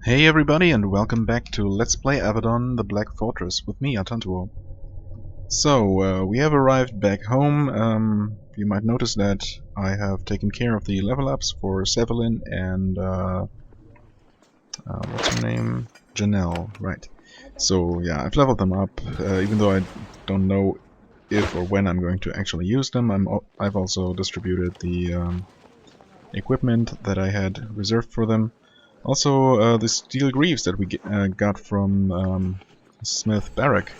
Hey everybody, and welcome back to Let's Play Avadon, the Black Fortress, with me, Atantuo. So, we have arrived back home. You might notice that I have taken care of the level ups for Sevelin and, what's her name? Janelle, right. So, yeah, I've leveled them up, even though I don't know if or when I'm going to actually use them. I've also distributed the equipment that I had reserved for them. Also, the steel greaves that we got from Smith Barrack.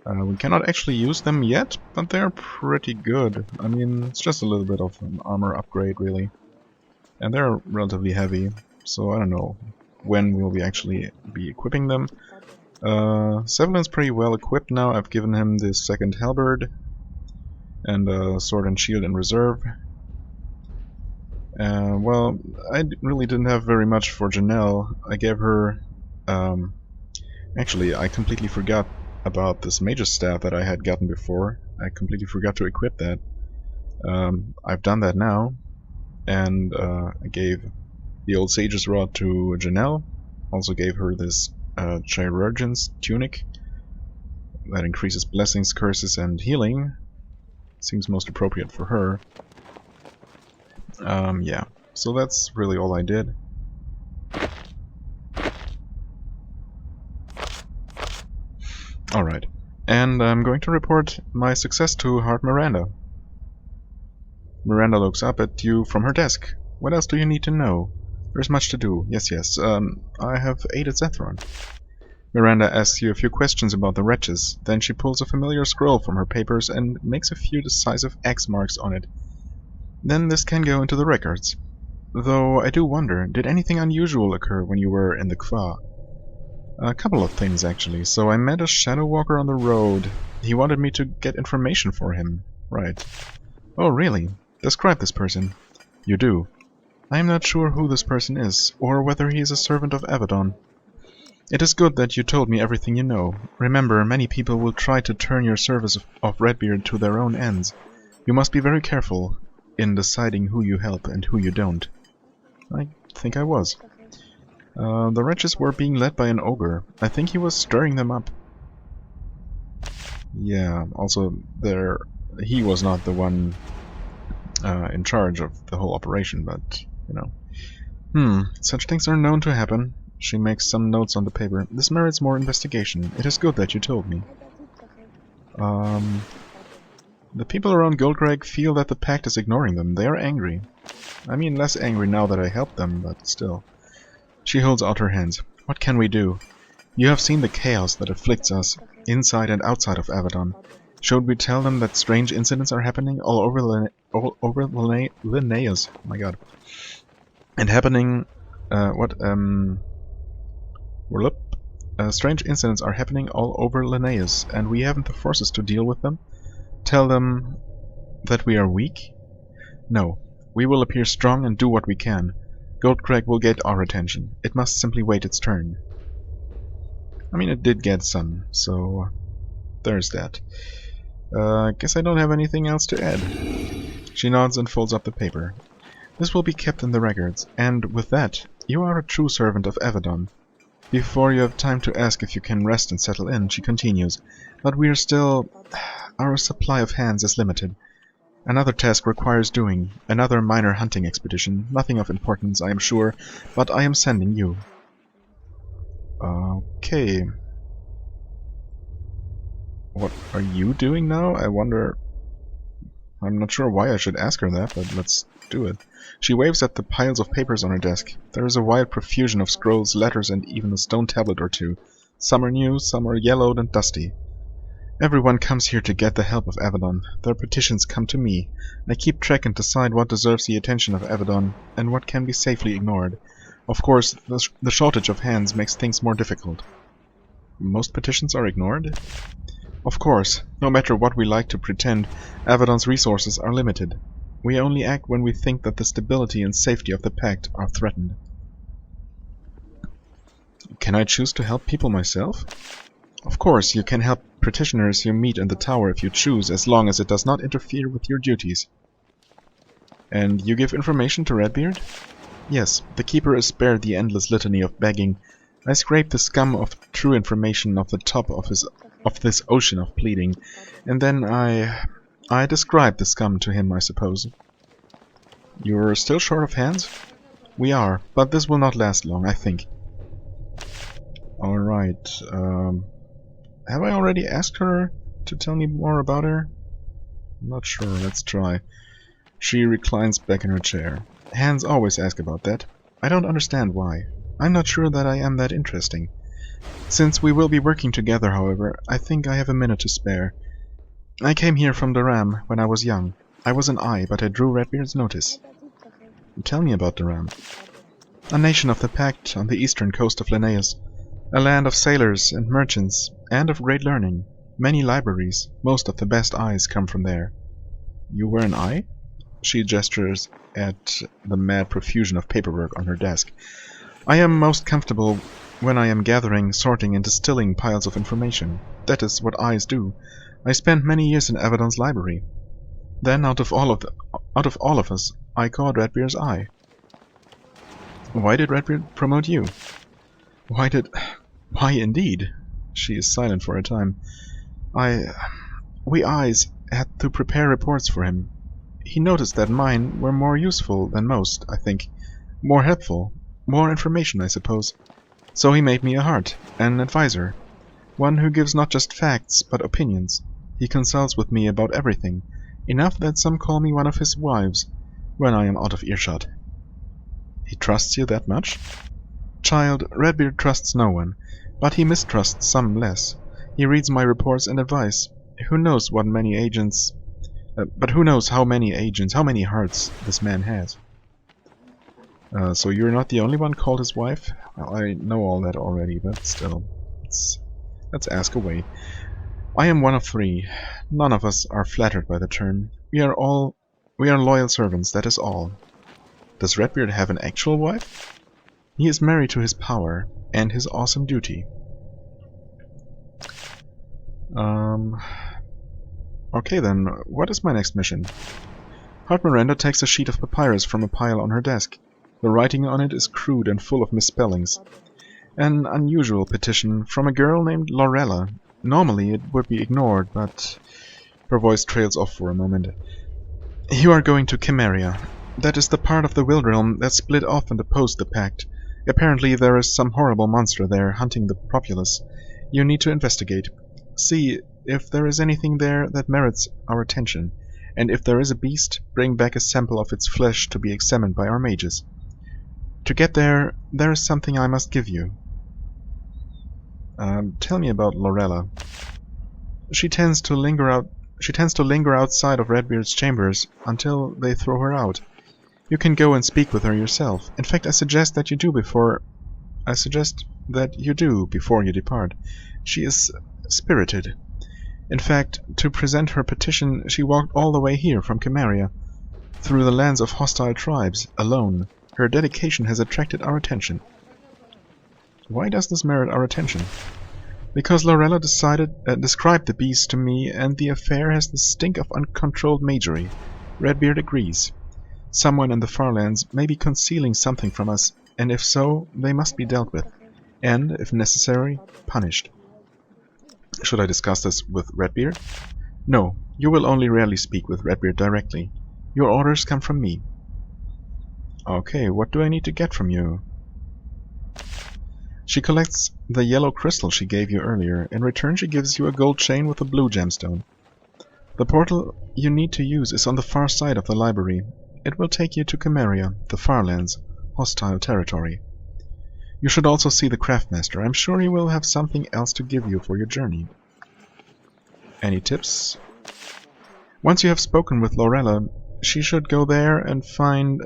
We cannot actually use them yet, but they're pretty good. I mean, it's just a little bit of an armor upgrade, really. And they're relatively heavy, so I don't know when we'll actually be equipping them. Sevelin's pretty well equipped now. I've given him this second halberd and a sword and shield in reserve. Well, I really didn't have very much for Janelle. I gave her... actually, I completely forgot about this mage's staff that I had gotten before. I completely forgot to equip that. I've done that now. And I gave the old sage's rod to Janelle. Also gave her this chirurgeon's tunic that increases blessings, curses, and healing. Seems most appropriate for her. Yeah, so that's really all I did. Alright, and I'm going to report my success to Hard Miranda. Miranda looks up at you from her desk. What else do you need to know? There's much to do. Yes. I have aided Zethron. Miranda asks you a few questions about the wretches. Then she pulls a familiar scroll from her papers and makes a few decisive X marks on it. Then this can go into the records. Though I do wonder, did anything unusual occur when you were in the Kva? A couple of things, actually. So I met a shadow walker on the road. He wanted me to get information for him. Right. Oh, really? Describe this person. You do. I am not sure who this person is, or whether he is a servant of Avadon. It is good that you told me everything you know. Remember, many people will try to turn your service of Redbeard to their own ends. You must be very careful in deciding who you help and who you don't. I think I was. The wretches were being led by an ogre. I think he was stirring them up. Yeah, also he was not the one in charge of the whole operation, but, you know. Such things are known to happen. She makes some notes on the paper. This merits more investigation. It is good that you told me. The people around Goldcrag feel that the Pact is ignoring them. They are angry. I mean, less angry now that I helped them, but still. She holds out her hands. What can we do? You have seen the chaos that afflicts us, inside and outside of Avadon. Should we tell them that strange incidents are happening all over Linnaeus? Oh my god. And happening... strange incidents are happening all over Linnaeus, and we haven't the forces to deal with them? Tell them that we are weak? No. We will appear strong and do what we can. Goldcrag will get our attention. It must simply wait its turn. I mean, it did get some, so there's that. Guess I don't have anything else to add. She nods and folds up the paper. This will be kept in the records, and with that, you are a true servant of Avadon. Before you have time to ask if you can rest and settle in, she continues, but we are still... Our supply of hands is limited. Another task requires doing, another minor hunting expedition, nothing of importance, I am sure, but I am sending you. Okay. What are you doing now? I wonder... I'm not sure why I should ask her that, but let's do it. She waves at the piles of papers on her desk. There is a wide profusion of scrolls, letters, and even a stone tablet or two. Some are new, some are yellowed and dusty. Everyone comes here to get the help of Avadon. Their petitions come to me. I keep track and decide what deserves the attention of Avadon, and what can be safely ignored. Of course, the shortage of hands makes things more difficult. Most petitions are ignored? Of course, no matter what we like to pretend, Avadon's resources are limited. We only act when we think that the stability and safety of the Pact are threatened. Can I choose to help people myself? Of course, you can help petitioners you meet in the tower if you choose, as long as it does not interfere with your duties. And you give information to Redbeard? Yes, the Keeper is spared the endless litany of begging. I scrape the scum of true information off the top of this ocean of pleading, and then I describe the scum to him, I suppose. You're still short of hands? We are, but this will not last long, I think. Alright, have I already asked her to tell me more about her? I'm not sure, let's try. She reclines back in her chair. Hands always ask about that. I don't understand why. I'm not sure that I am that interesting. Since we will be working together, however, I think I have a minute to spare. I came here from Doram when I was young. I was an eye, but I drew Redbeard's notice. Tell me about Doram. A nation of the Pact on the eastern coast of Linnaeus. A land of sailors and merchants, and of great learning. Many libraries. Most of the best eyes come from there. You were an eye? She gestures at the mad profusion of paperwork on her desk. I am most comfortable when I am gathering, sorting, and distilling piles of information. That is what eyes do. I spent many years in Avadon's library. Then, out of all of us, I caught Redbeard's eye. Why did Redbeard promote you? Why indeed? She is silent for a time. We eyes had to prepare reports for him. He noticed that mine were more useful than most, I think. More helpful. More information, I suppose. So he made me a heart, an advisor. One who gives not just facts, but opinions. He consults with me about everything. Enough that some call me one of his wives, when I am out of earshot. He trusts you that much? Child, Redbeard trusts no one, but he mistrusts some less. He reads my reports and advice. Who knows how many agents, how many hearts this man has. So you're not the only one called his wife? Well, I know all that already, but still. Let's ask away. I am one of three. None of us are flattered by the term. We are loyal servants, that is all. Does Redbeard have an actual wife? He is married to his power, and his awesome duty. Okay then, what is my next mission? Miranda takes a sheet of papyrus from a pile on her desk. The writing on it is crude and full of misspellings. An unusual petition from a girl named Lorella. Normally it would be ignored, but... Her voice trails off for a moment. You are going to Khemeria. That is the part of the Wild Realm that split off and opposed the Pact. Apparently there is some horrible monster there hunting the populace. You need to investigate. See if there is anything there that merits our attention. And if there is a beast, bring back a sample of its flesh to be examined by our mages. To get there, there is something I must give you. Tell me about Lorella. She tends to linger outside of Redbeard's chambers until they throw her out. You can go and speak with her yourself. In fact, I suggest that you do before you depart. She is spirited. In fact, to present her petition, she walked all the way here from Khemeria, through the lands of hostile tribes, alone. Her dedication has attracted our attention. Why does this merit our attention? Because Lorella described the beast to me, and the affair has the stink of uncontrolled magery. Redbeard agrees. Someone in the Farlands may be concealing something from us, and if so, they must be dealt with, and, if necessary, punished. Should I discuss this with Redbeard? No, you will only rarely speak with Redbeard directly. Your orders come from me. Okay, what do I need to get from you? She collects the yellow crystal she gave you earlier. In return, she gives you a gold chain with a blue gemstone. The portal you need to use is on the far side of the library. It will take you to Khemeria, the Farlands, hostile territory. You should also see the Craftmaster. I'm sure he will have something else to give you for your journey. Any tips? Once you have spoken with Lorella, you should go there and find...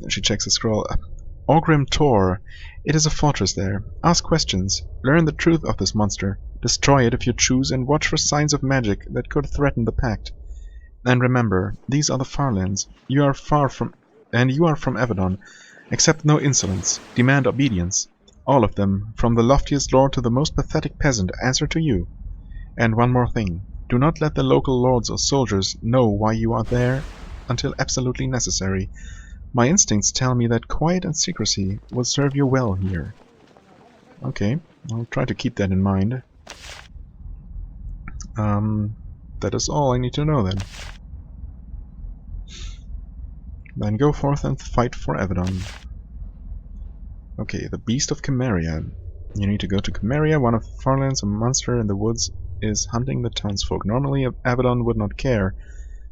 She checks the scroll. Orgrim Tor. It is a fortress there. Ask questions. Learn the truth of this monster. Destroy it if you choose, and watch for signs of magic that could threaten the Pact. And remember, these are the Farlands. You are from Avadon. Accept no insolence. Demand obedience. All of them, from the loftiest lord to the most pathetic peasant, answer to you. And one more thing. Do not let the local lords or soldiers know why you are there until absolutely necessary. My instincts tell me that quiet and secrecy will serve you well here. Okay, I'll try to keep that in mind. That is all I need to know then. Then go forth and fight for Avadon. Okay, the Beast of Khemeria. You need to go to Khemeria. One of the Farlands, a monster in the woods, is hunting the townsfolk. Normally Avadon would not care,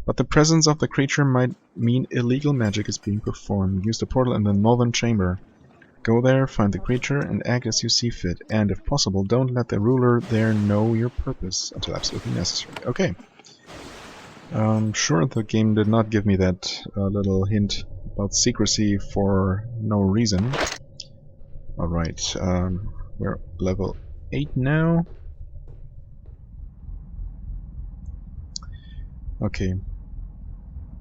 but the presence of the creature might mean illegal magic is being performed. Use the portal in the northern chamber. Go there, find the creature, and act as you see fit. And if possible, don't let the ruler there know your purpose until absolutely necessary. Okay. Sure, the game did not give me that little hint about secrecy for no reason. Alright, we're level 8 now. Okay.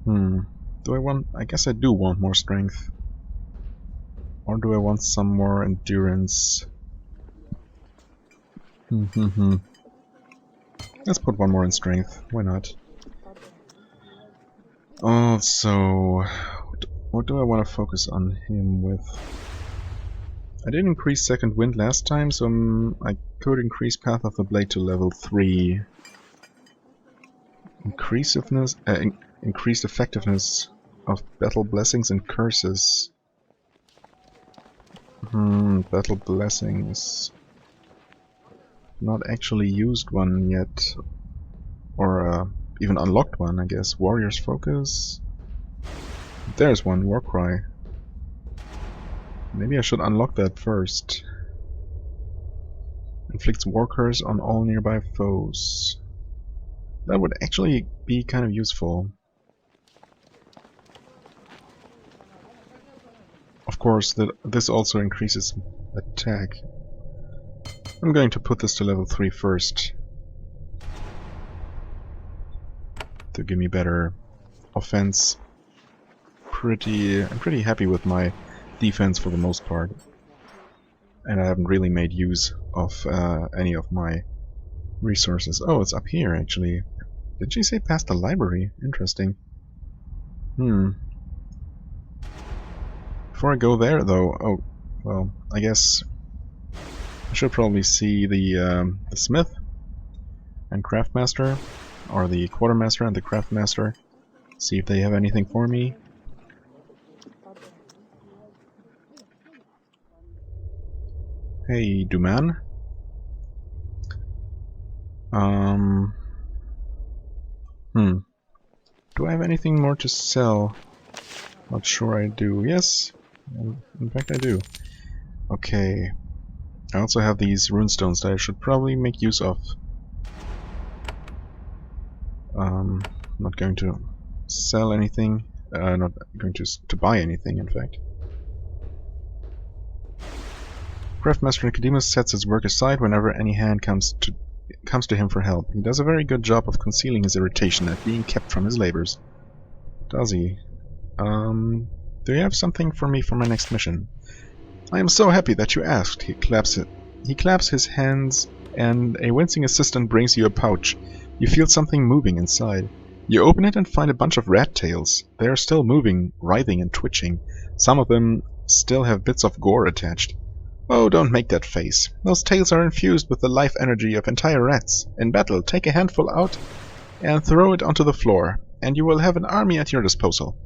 Do I want... I guess I do want more strength. Or do I want some more endurance? Let's put one more in strength. Why not? Oh, so... what do I want to focus on him with? I did increase second wind last time, so I could increase Path of the Blade to level 3. Increased effectiveness of Battle Blessings and Curses. Battle Blessings. Not actually used one yet. Or even unlocked one, I guess. Warrior's Focus. There's one, Warcry. Maybe I should unlock that first. Inflicts War Curse on all nearby foes. That would actually be kind of useful. Of course, this also increases attack. I'm going to put this to level 3 first. To give me better offense. I'm pretty happy with my defense for the most part. And I haven't really made use of any of my resources. Oh, it's up here actually. Did she say past the library? Interesting. Before I go there though, oh, well, I guess I should probably see the smith and craftmaster, or the quartermaster and the craftmaster. See if they have anything for me. Hey, Duman. Do I have anything more to sell? Not sure I do. Yes, in fact I do. Okay. I also have these runestones that I should probably make use of. Not going to sell anything. Not going to buy anything, in fact. Craftmaster Nicodemus sets his work aside whenever any hand comes to him for help. He does a very good job of concealing his irritation at being kept from his labors. Does he? Do you have something for me for my next mission? I am so happy that you asked. He claps his hands, and a wincing assistant brings you a pouch. You feel something moving inside. You open it and find a bunch of rat tails. They are still moving, writhing and twitching. Some of them still have bits of gore attached. Oh, don't make that face. Those tails are infused with the life energy of entire rats. In battle, take a handful out and throw it onto the floor, and you will have an army at your disposal.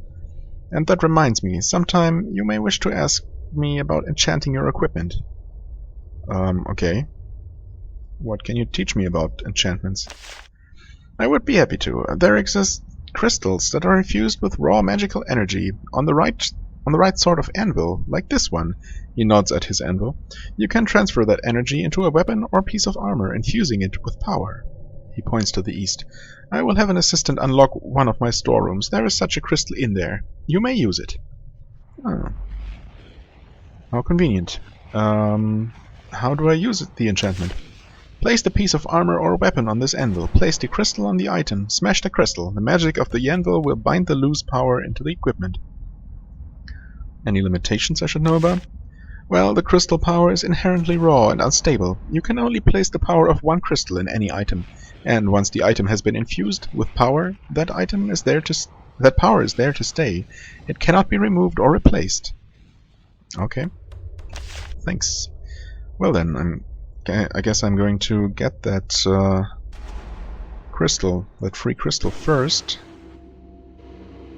And that reminds me, sometime you may wish to ask me about enchanting your equipment. Okay. What can you teach me about enchantments? I would be happy to. There exist crystals that are infused with raw magical energy on the right sort of anvil, like this one. He nods at his anvil. You can transfer that energy into a weapon or piece of armor, infusing it with power. He points to the east. I will have an assistant unlock one of my storerooms. There is such a crystal in there. You may use it. Oh. How convenient. How do I use the enchantment? Place the piece of armor or weapon on this anvil. Place the crystal on the item. Smash the crystal. The magic of the anvil will bind the loose power into the equipment. Any limitations I should know about? Well, the crystal power is inherently raw and unstable. You can only place the power of one crystal in any item, and once the item has been infused with power, that item is there to That power is there to stay. It cannot be removed or replaced. Okay. Thanks. Well then, I guess I'm going to get that crystal, that free crystal first.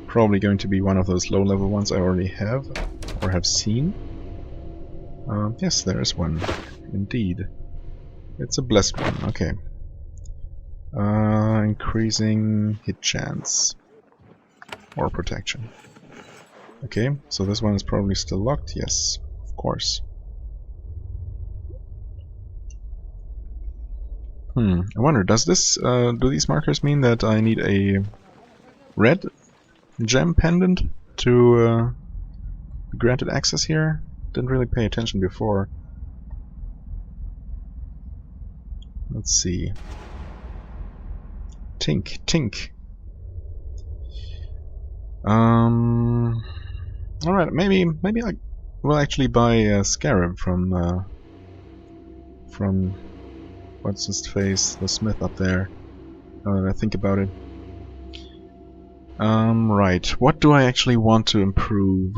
Probably going to be one of those low-level ones I already have, or have seen. Yes, there is one. Indeed. It's a blessed one, okay. Increasing hit chance. Or protection. Okay, so this one is probably still locked, yes, of course. I wonder, does this, do these markers mean that I need a red gem pendant to be granted access here? Didn't really pay attention before. Let's see. Tink. Alright, maybe I will actually buy a scarab from what's his face, the smith up there. Now that I think about it. Right. What do I actually want to improve?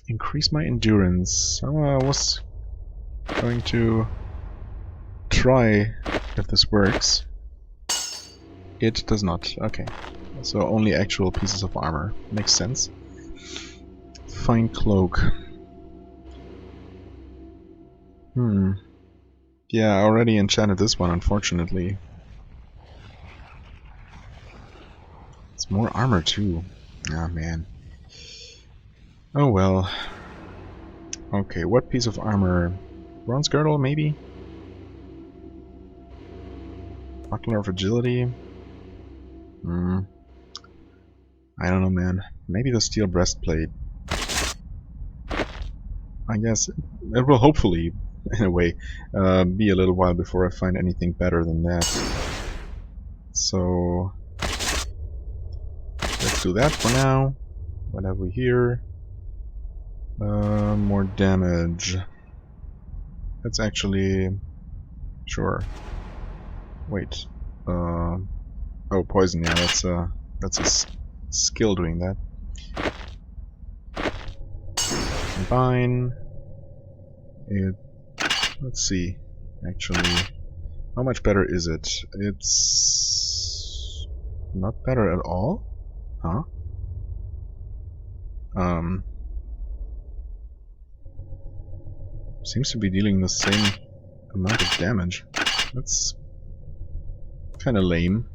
Increase my endurance. Oh, I was going to try if this works. It does not. Okay. So only actual pieces of armor. Makes sense. Fine cloak. Yeah, I already enchanted this one, unfortunately. It's more armor too. Ah, man. Oh well. Okay, what piece of armor? Bronze girdle, maybe? Buckler of agility? I don't know, man. Maybe the steel breastplate. I guess it will hopefully, in a way, be a little while before I find anything better than that. So let's do that for now. What have we here? More damage. That's actually... sure. Wait. Oh, poison, yeah, that's a skill doing that. Combine. Let's see. Actually, how much better is it? It's not better at all? Huh? Seems to be dealing the same amount of damage. That's kind of lame.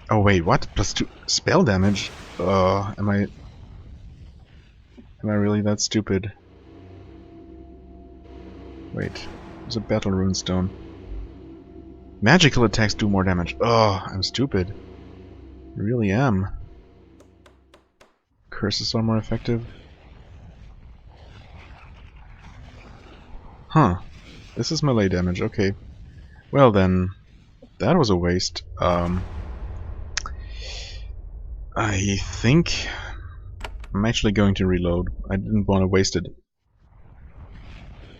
Oh wait, what? +2 spell damage? Am I really that stupid? Wait, there's a battle runestone. Magical attacks do more damage. Oh, I'm stupid. I really am. Curses are more effective. Huh. This is melee damage, okay. Well then, that was a waste. I think I'm actually going to reload. I didn't want to waste it.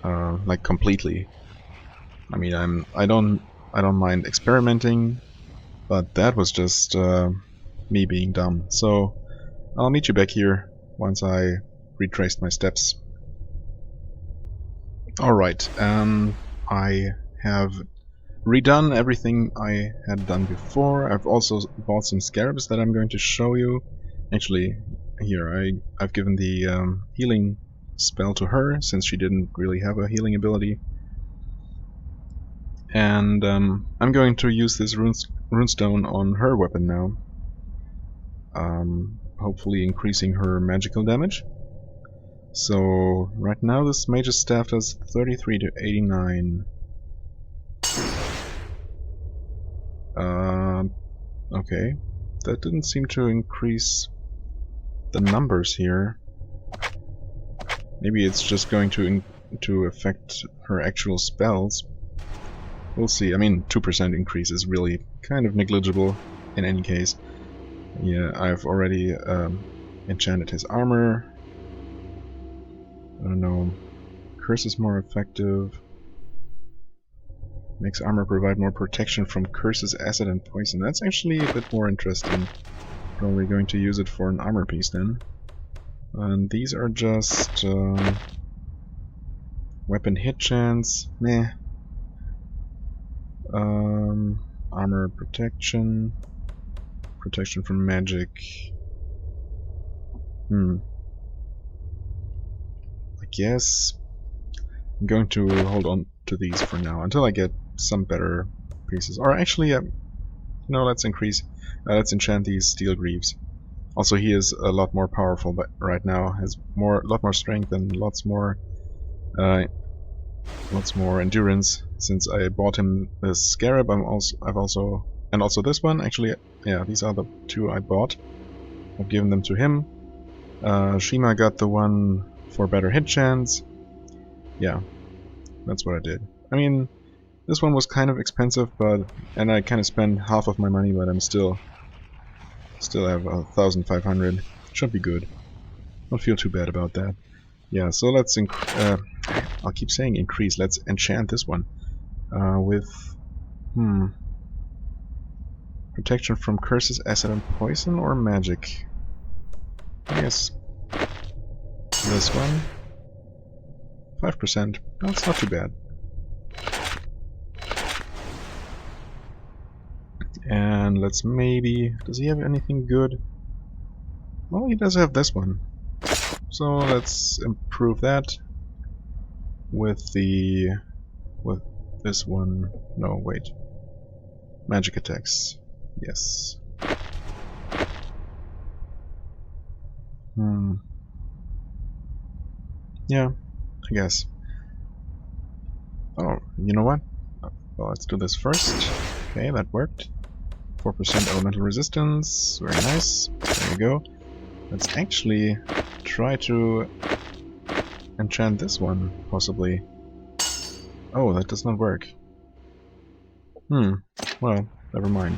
Like completely. I mean, I don't mind experimenting, but that was just me being dumb. So I'll meet you back here once I retraced my steps. Alright, I have redone everything I had done before. I've also bought some scarabs that I'm going to show you. Actually, here, I've given the healing spell to her, since she didn't really have a healing ability. And I'm going to use this runestone on her weapon now. Hopefully increasing her magical damage. So, right now this mage's staff does 33 to 89. Okay. That didn't seem to increase the numbers here. Maybe it's just going to affect her actual spells. We'll see. I mean, 2% increase is really kind of negligible in any case. Yeah, I've already enchanted his armor. I don't know. Curse is more effective. Makes armor provide more protection from curses, acid, and poison. That's actually a bit more interesting. Probably going to use it for an armor piece then. And these are just weapon hit chance. Meh. Armor protection. Protection from magic. I guess I'm going to hold on to these for now until I get some better pieces. Or actually, no, let's enchant these steel greaves. Also, he is a lot more powerful, but right now has a lot more strength and lots more endurance. Since I bought him this scarab, and also this one. Actually, yeah, these are the two I bought. I've given them to him. Shima got the one for better hit chance. Yeah, that's what I did. I mean, this one was kind of expensive, and I kind of spent half of my money, but I'm still have 1,500. Should be good. Don't feel too bad about that. Yeah, so let's I'll keep saying increase. Let's enchant this one with protection from curses, acid, and poison, or magic. Yes, this one. 5%. That's not too bad. And let's maybe... Does he have anything good? Well, he does have this one. So let's improve that with this one. No, wait. Magic attacks. Yes. Yeah, I guess. Oh, you know what? Well, let's do this first. Okay, that worked. 4% elemental resistance. Very nice. There you go. Let's actually try to enchant this one, possibly. Oh, that does not work. Well, never mind.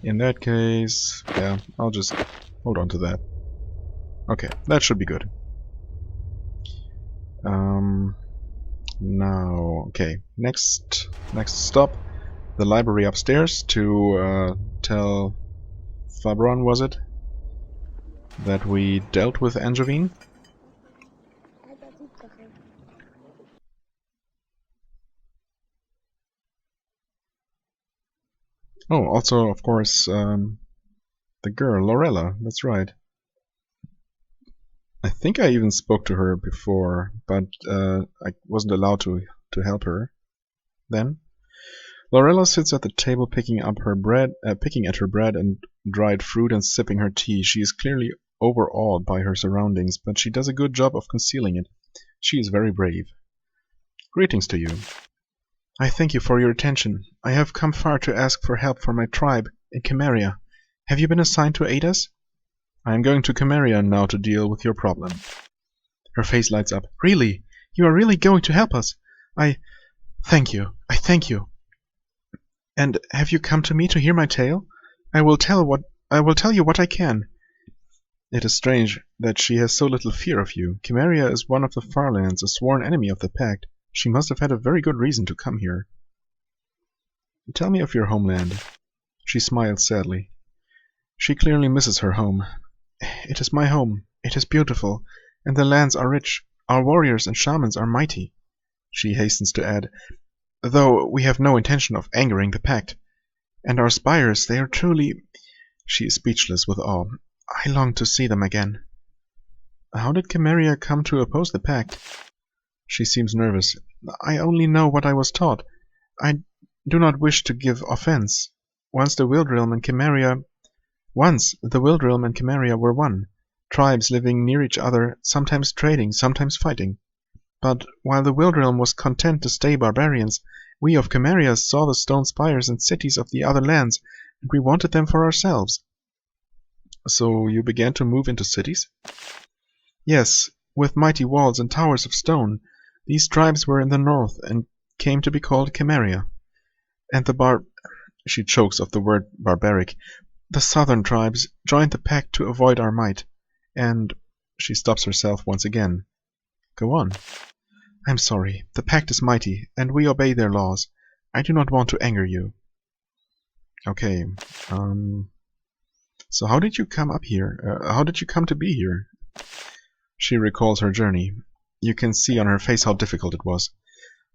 In that case, yeah, I'll just hold on to that. Okay, that should be good. Now, okay, next stop, the library upstairs to tell Fabron, was it, that we dealt with Angevine? Oh, also, of course, the girl, Lorella, that's right. I think I even spoke to her before, but I wasn't allowed to help her then. Lorella sits at the table picking at her bread and dried fruit and sipping her tea. She is clearly overawed by her surroundings, but she does a good job of concealing it. She is very brave. Greetings to you. I thank you for your attention. I have come far to ask for help for my tribe in Khemeria. Have you been assigned to aid us? I am going to Khemeria now to deal with your problem. Her face lights up. Really? You are really going to help us? I thank you. I thank you. And have you come to me to hear my tale? I will tell you what I can. It is strange that she has so little fear of you. Khemeria is one of the Farlands, a sworn enemy of the Pact. She must have had a very good reason to come here. Tell me of your homeland. She smiled sadly. She clearly misses her home. It is my home. It is beautiful, and the lands are rich. Our warriors and shamans are mighty. She hastens to add, though we have no intention of angering the Pact. And our spires, they are truly... She is speechless with awe. I long to see them again. How did Khemeria come to oppose the Pact? She seems nervous. I only know what I was taught. I do not wish to give offense. Once the Wildrealm and Khemeria were one, tribes living near each other, sometimes trading, sometimes fighting. But while the Wildrealm was content to stay barbarians, we of Khemeria saw the stone spires and cities of the other lands, and we wanted them for ourselves. So you began to move into cities? Yes, with mighty walls and towers of stone. These tribes were in the north and came to be called Khemeria. And she chokes off the word barbaric. The southern tribes joined the pact to avoid our might, and She stops herself once again. Go on. I'm sorry. The Pact is mighty, and we obey their laws. I do not want to anger you. Okay. So how did you come up here? How did you come to be here? She recalls her journey. You can see on her face how difficult it was.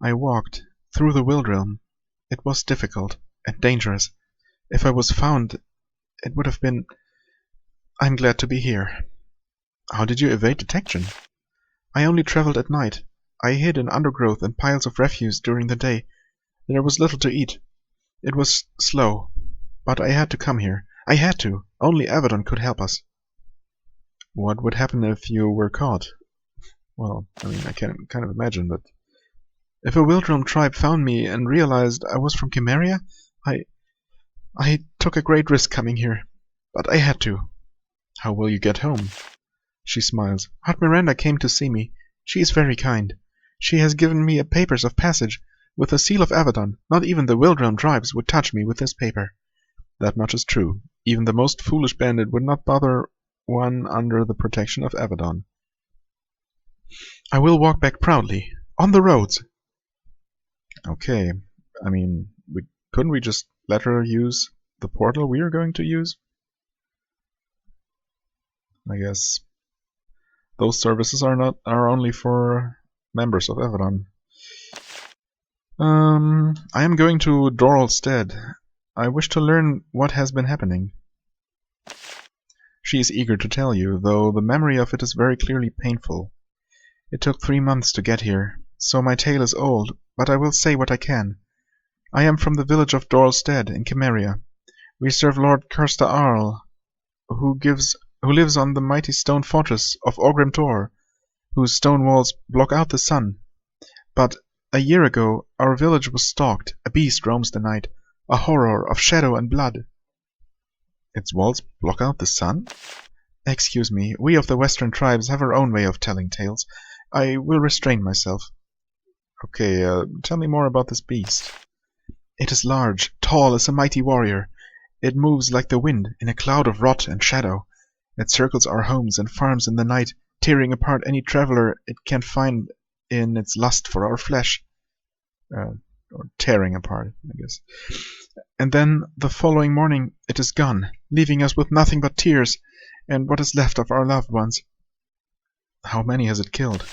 I walked through the Wild Realm. It was difficult and dangerous. If I was found, it would have been... I'm glad to be here. How did you evade detection? I only traveled at night. I hid in undergrowth and piles of refuse during the day. There was little to eat. It was slow, but I had to come here. I had to. Only Avadon could help us. What would happen if you were caught? Well, I mean, I can kind of imagine, but... If a Wildrealm tribe found me and realized I was from Khemeria, I took a great risk coming here. But I had to. How will you get home? She smiles. Aunt Miranda came to see me. She is very kind. She has given me a papers of passage with the seal of Avadon. Not even the Wildrealm tribes would touch me with this paper. That much is true. Even the most foolish bandit would not bother one under the protection of Avadon. I will walk back proudly. On the roads. Okay. I mean, couldn't we just let her use the portal we are going to use? I guess those services are only for members of Avadon. I am going to Dhorl Stead. I wish to learn what has been happening. She is eager to tell you, though the memory of it is very clearly painful. It took 3 months to get here, so my tale is old, but I will say what I can. I am from the village of Dhorl Stead in Khemeria. We serve Lord Karsta Arl, who lives on the mighty stone fortress of Orgrim Tor, whose stone walls block out the sun. But a year ago our village was stalked. A beast roams the night, a horror of shadow and blood. Its walls block out the sun? Excuse me, we of the western tribes have our own way of telling tales. I will restrain myself. Okay, tell me more about this beast. It is large, tall as a mighty warrior. It moves like the wind in a cloud of rot and shadow. It circles our homes and farms in the night, tearing apart any traveler it can find in its lust for our flesh. Or tearing apart, I guess. And then, the following morning, it is gone, leaving us with nothing but tears, and what is left of our loved ones. How many has it killed?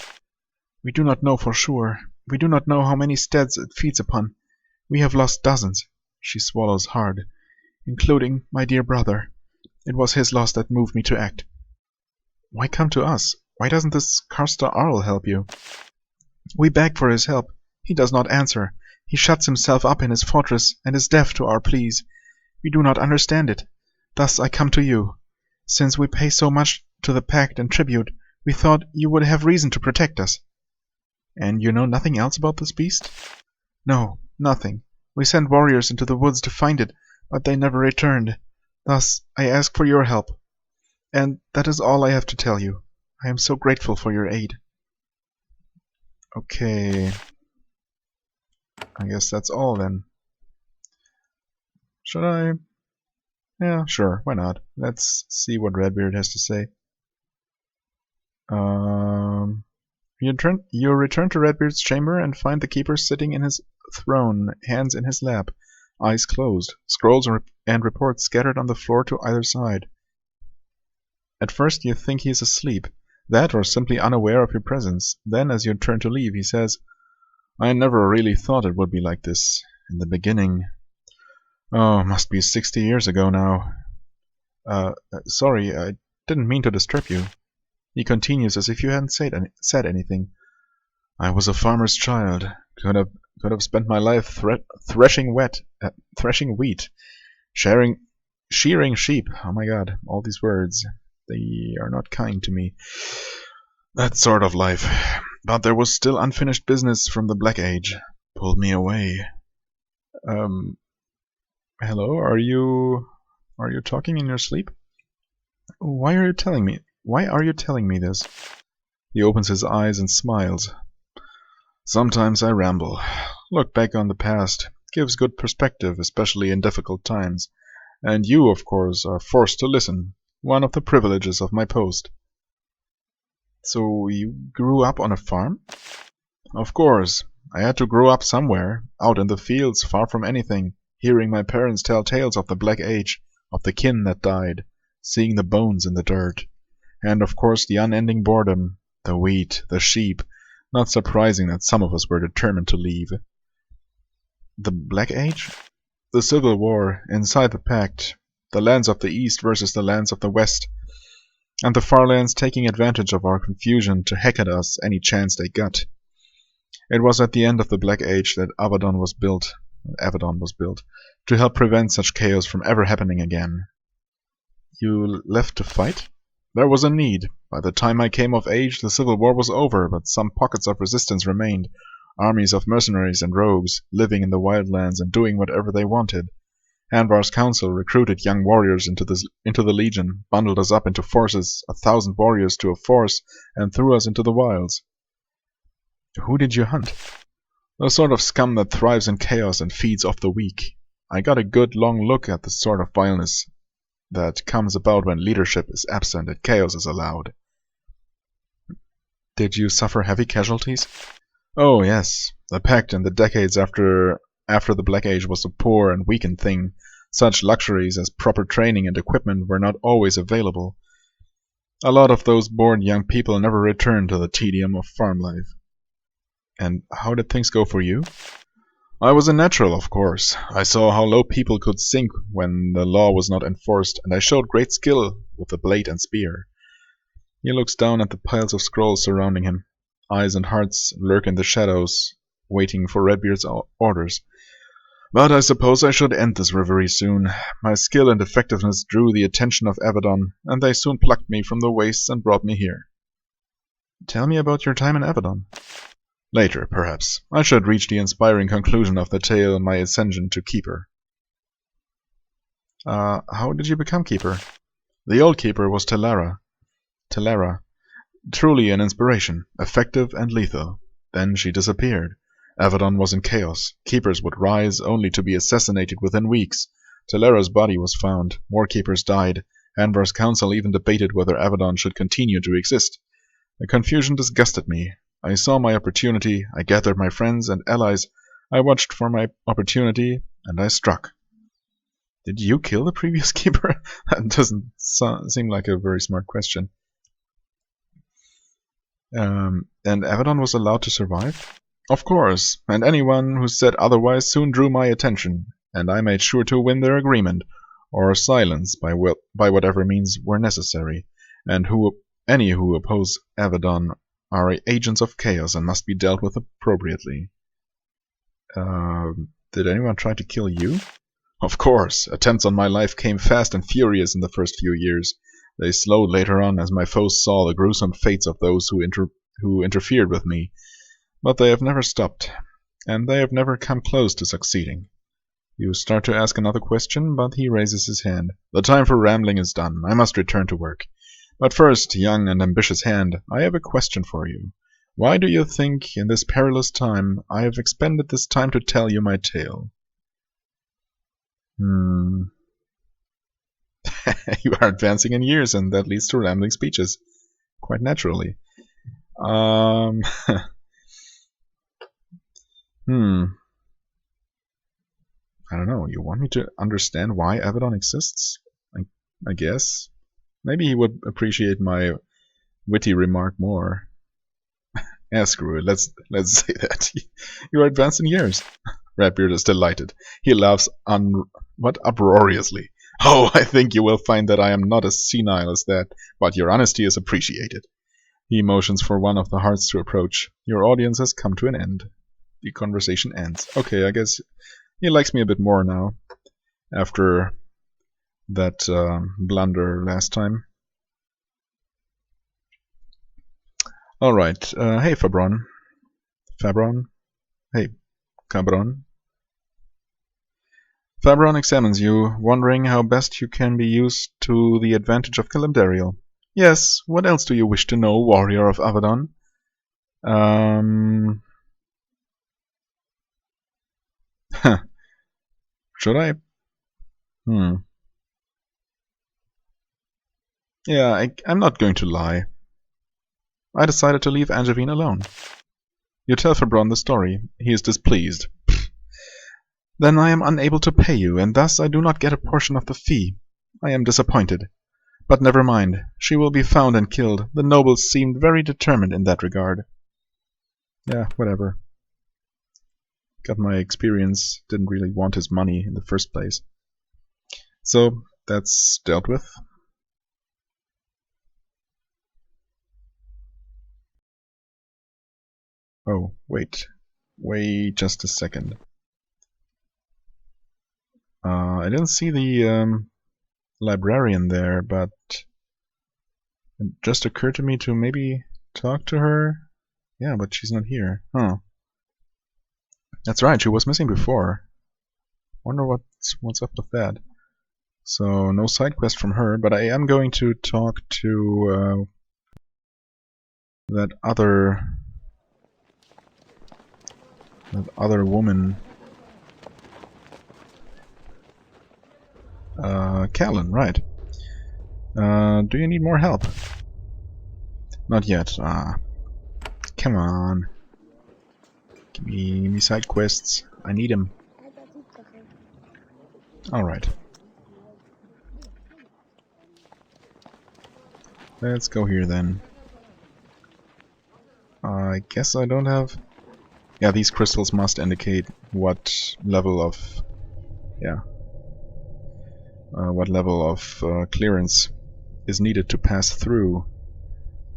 We do not know for sure. We do not know how many steads it feeds upon. We have lost dozens. She swallows hard. Including my dear brother. It was his loss that moved me to act. Why come to us? Why doesn't this Karsta Arl help you? We beg for his help. He does not answer. He shuts himself up in his fortress and is deaf to our pleas. We do not understand it. Thus I come to you. Since we pay so much to the Pact and tribute, we thought you would have reason to protect us. And you know nothing else about this beast? No, nothing. We sent warriors into the woods to find it, but they never returned. Thus, I ask for your help. And that is all I have to tell you. I am so grateful for your aid. Okay. I guess that's all then. Should I? Yeah, sure, why not? Let's see what Redbeard has to say. You return to Redbeard's chamber and find the keeper sitting in his throne, hands in his lap, eyes closed, scrolls and reports scattered on the floor to either side. At first you think he is asleep, that or simply unaware of your presence. Then, as you turn to leave, he says, I never really thought it would be like this. In the beginning. Oh, must be 60 years ago now. Sorry, I didn't mean to disturb you. He continues as if you hadn't said anything. I was a farmer's child. Could have spent my life threshing wheat, shearing sheep. Oh my god, all these words. They are not kind to me. That sort of life. But there was still unfinished business from the Black Age. Pulled me away. Hello, are you talking in your sleep? Why are you telling me this? He opens his eyes and smiles. Sometimes I ramble. Look back on the past. Gives good perspective, especially in difficult times. And you, of course, are forced to listen. One of the privileges of my post. So you grew up on a farm? Of course. I had to grow up somewhere, out in the fields, far from anything, hearing my parents tell tales of the Black Age, of the kin that died, seeing the bones in the dirt. And of course the unending boredom, the wheat, the sheep. Not surprising that some of us were determined to leave. The Black Age? The Civil War, inside the Pact. The lands of the East versus the lands of the West. And the far lands taking advantage of our confusion to hack at us any chance they got. It was at the end of the Black Age that Avadon was built, to help prevent such chaos from ever happening again. You left to fight? There was a need. By the time I came of age, the Civil War was over, but some pockets of resistance remained. Armies of mercenaries and rogues, living in the wildlands and doing whatever they wanted. Anvar's council recruited young warriors into the Legion, bundled us up into forces, 1,000 warriors to a force, and threw us into the wilds. Who did you hunt? The sort of scum that thrives in chaos and feeds off the weak. I got a good long look at the sort of vileness that comes about when leadership is absent and chaos is allowed. Did you suffer heavy casualties? Oh, yes. The Pact in the decades after the Black Age was a poor and weakened thing. Such luxuries as proper training and equipment were not always available. A lot of those bored young people never returned to the tedium of farm life. And how did things go for you? I was a natural, of course. I saw how low people could sink when the law was not enforced, and I showed great skill with the blade and spear. He looks down at the piles of scrolls surrounding him. Eyes and hearts lurk in the shadows, waiting for Redbeard's orders. But I suppose I should end this reverie soon. My skill and effectiveness drew the attention of Avadon, and they soon plucked me from the wastes and brought me here. Tell me about your time in Avadon. Later, perhaps. I should reach the inspiring conclusion of the tale in my ascension to Keeper. How did you become Keeper? The old Keeper was Telara. Truly an inspiration, effective and lethal. Then she disappeared. Avadon was in chaos. Keepers would rise only to be assassinated within weeks. Telara's body was found. More Keepers died. Anvar's council even debated whether Avadon should continue to exist. The confusion disgusted me. I saw my opportunity, I gathered my friends and allies, I watched for my opportunity, and I struck. Did you kill the previous Keeper? That doesn't seem like a very smart question. And Avadon was allowed to survive? Of course, and anyone who said otherwise soon drew my attention, and I made sure to win their agreement, or silence by whatever means were necessary, and any who oppose Avadon are agents of chaos and must be dealt with appropriately. Did anyone try to kill you? Of course. Attempts on my life came fast and furious in the first few years. They slowed later on as my foes saw the gruesome fates of those who interfered with me. But they have never stopped, and they have never come close to succeeding. You start to ask another question, but he raises his hand. The time for rambling is done. I must return to work. But first, young and ambitious hand, I have a question for you. Why do you think, in this perilous time, I have expended this time to tell you my tale? You are advancing in years, and that leads to rambling speeches. Quite naturally. I don't know. You want me to understand why Avadon exists? I guess. Maybe he would appreciate my witty remark more. Yeah, screw it. Let's say that. You are advanced in years. Redbeard is delighted. He laughs uproariously. Oh, I think you will find that I am not as senile as that, but your honesty is appreciated. He motions for one of the hearts to approach. Your audience has come to an end. The conversation ends. Okay, I guess he likes me a bit more now, after that blunder last time. Alright, hey Fabron. Hey, Cabron. Fabron examines you, wondering how best you can be used to the advantage of Calamdariel. Yes, what else do you wish to know, warrior of Avadon? Should I? Yeah, I'm not going to lie. I decided to leave Angevine alone. You tell Fabron the story. He is displeased. Then I am unable to pay you, and thus I do not get a portion of the fee. I am disappointed. But never mind. She will be found and killed. The nobles seemed very determined in that regard. Yeah, whatever. Got my experience. Didn't really want his money in the first place. So, that's dealt with. Oh, wait. Wait just a second. I didn't see the librarian there, but it just occurred to me to maybe talk to her. Yeah, but she's not here. Huh. That's right, she was missing before. Wonder what's up with that. So, no side quest from her, but I am going to talk to that other woman. Callan, right. Do you need more help? Not yet. Come on. Give me side quests. I need them. Alright. Let's go here then. I guess I don't have... Yeah, these crystals must indicate what level of... Yeah. What level of clearance is needed to pass through.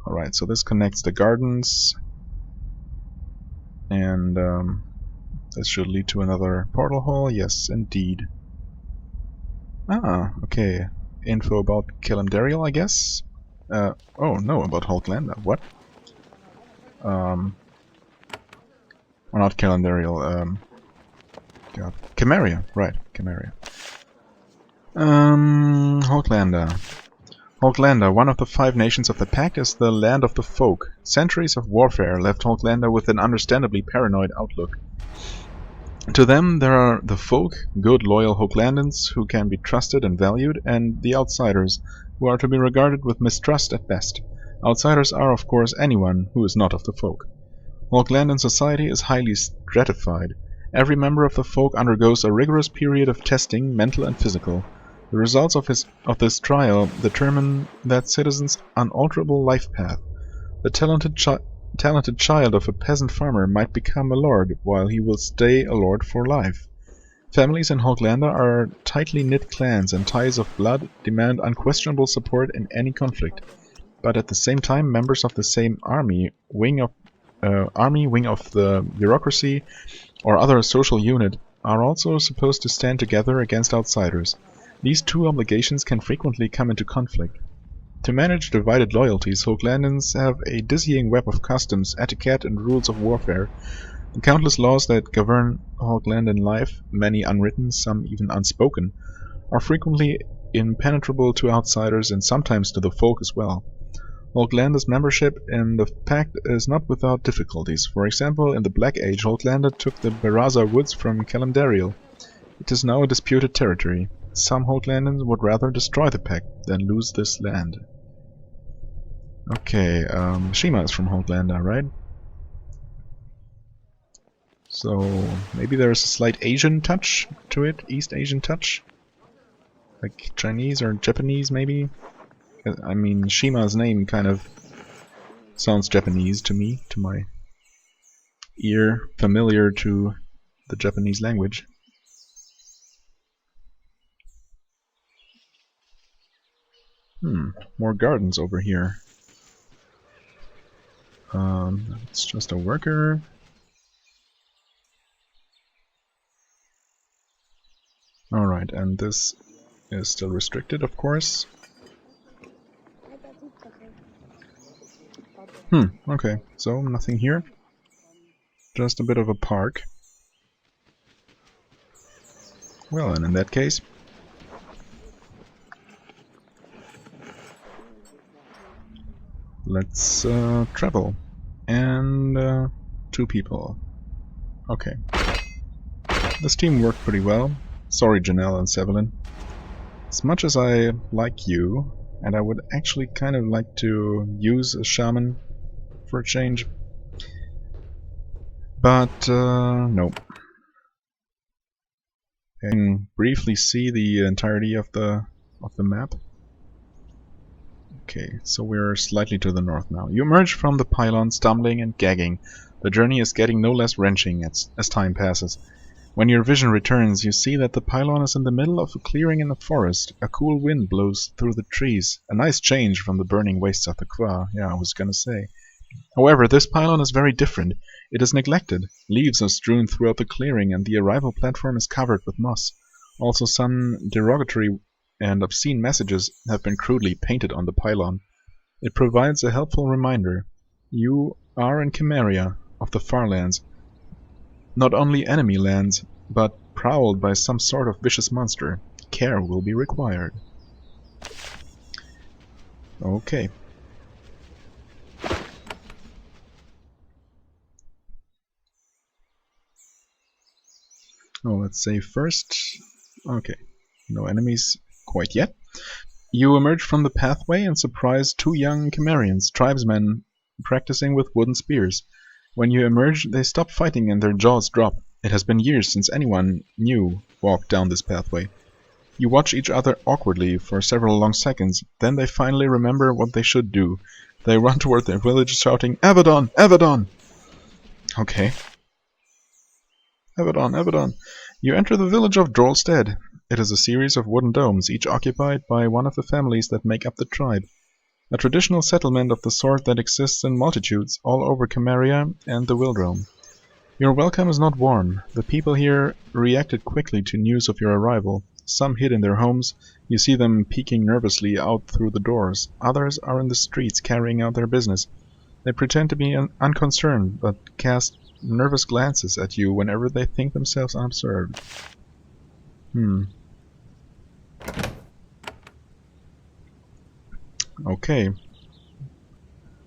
Alright, so this connects the gardens. And this should lead to another portal hall. Yes, indeed. Ah, okay. Info about Khemeria, I guess? Oh, no, about Hulklanda. What? Or not Khemeria, God. Khemeria, right, Khemeria. Hulklanda. Hulklanda, one of the 5 nations of the Pact, is the land of the folk. Centuries of warfare left Hulklanda with an understandably paranoid outlook. To them, there are the folk, good loyal Hulklandans who can be trusted and valued, and the outsiders, who are to be regarded with mistrust at best. Outsiders are, of course, anyone who is not of the folk. Hulklandan society is highly stratified. Every member of the folk undergoes a rigorous period of testing, mental and physical. The results of this trial determine that citizen's unalterable life path. The talented child of a peasant farmer might become a lord, while he will stay a lord for life. Families in Hulklanda are tightly knit clans, and ties of blood demand unquestionable support in any conflict. But at the same time, members of the same army wing of the bureaucracy or other social unit are also supposed to stand together against outsiders. These two obligations can frequently come into conflict. To manage divided loyalties, Hulklandans have a dizzying web of customs, etiquette, and rules of warfare. The countless laws that govern Hulklandan life, many unwritten, some even unspoken, are frequently impenetrable to outsiders and sometimes to the folk as well. Hulklanda's membership in the Pact is not without difficulties. For example, in the Black Age, Hulklanda took the Beraza woods from Khemeria. It is now a disputed territory. Some Hulklandans would rather destroy the Pact than lose this land. Okay, Shima is from Hulklanda, right? So, maybe there's a slight Asian touch to it, East Asian touch? Like Chinese or Japanese, maybe? I mean, Shima's name kind of sounds Japanese to me, to my ear, familiar to the Japanese language. More gardens over here. It's just a worker. Alright, and this is still restricted, of course. Okay, so nothing here. Just a bit of a park. Well, and in that case... let's travel. And 2 people. Okay. This team worked pretty well. Sorry, Janelle and Sevelin. As much as I like you, and I would actually kind of like to use a shaman for a change. But, no. I can briefly see the entirety of the map. Okay, so we're slightly to the north now. You emerge from the pylon, stumbling and gagging. The journey is getting no less wrenching as time passes. When your vision returns, you see that the pylon is in the middle of a clearing in the forest. A cool wind blows through the trees. A nice change from the burning wastes of the Kwa. Yeah, I was gonna say. However, this pylon is very different. It is neglected. Leaves are strewn throughout the clearing, and the arrival platform is covered with moss. Also, some derogatory and obscene messages have been crudely painted on the pylon. It provides a helpful reminder. You are in Khemeria, of the far lands. Not only enemy lands, but prowled by some sort of vicious monster. Care will be required. Okay. Oh, let's save first. Okay. No enemies quite yet. You emerge from the pathway and surprise two young Khemerians, tribesmen, practicing with wooden spears. When you emerge, they stop fighting and their jaws drop. It has been years since anyone new walked down this pathway. You watch each other awkwardly for several long seconds, then they finally remember what they should do. They run toward their village shouting, "Avadon! Avadon!" Okay. Avadon, Avadon. You enter the village of Dhorl Stead. It is a series of wooden domes, each occupied by one of the families that make up the tribe. A traditional settlement of the sort that exists in multitudes all over Khemeria and the Wildrome. Your welcome is not warm. The people here reacted quickly to news of your arrival. Some hid in their homes. You see them peeking nervously out through the doors. Others are in the streets carrying out their business. They pretend to be unconcerned, but cast nervous glances at you whenever they think themselves unobserved. Okay.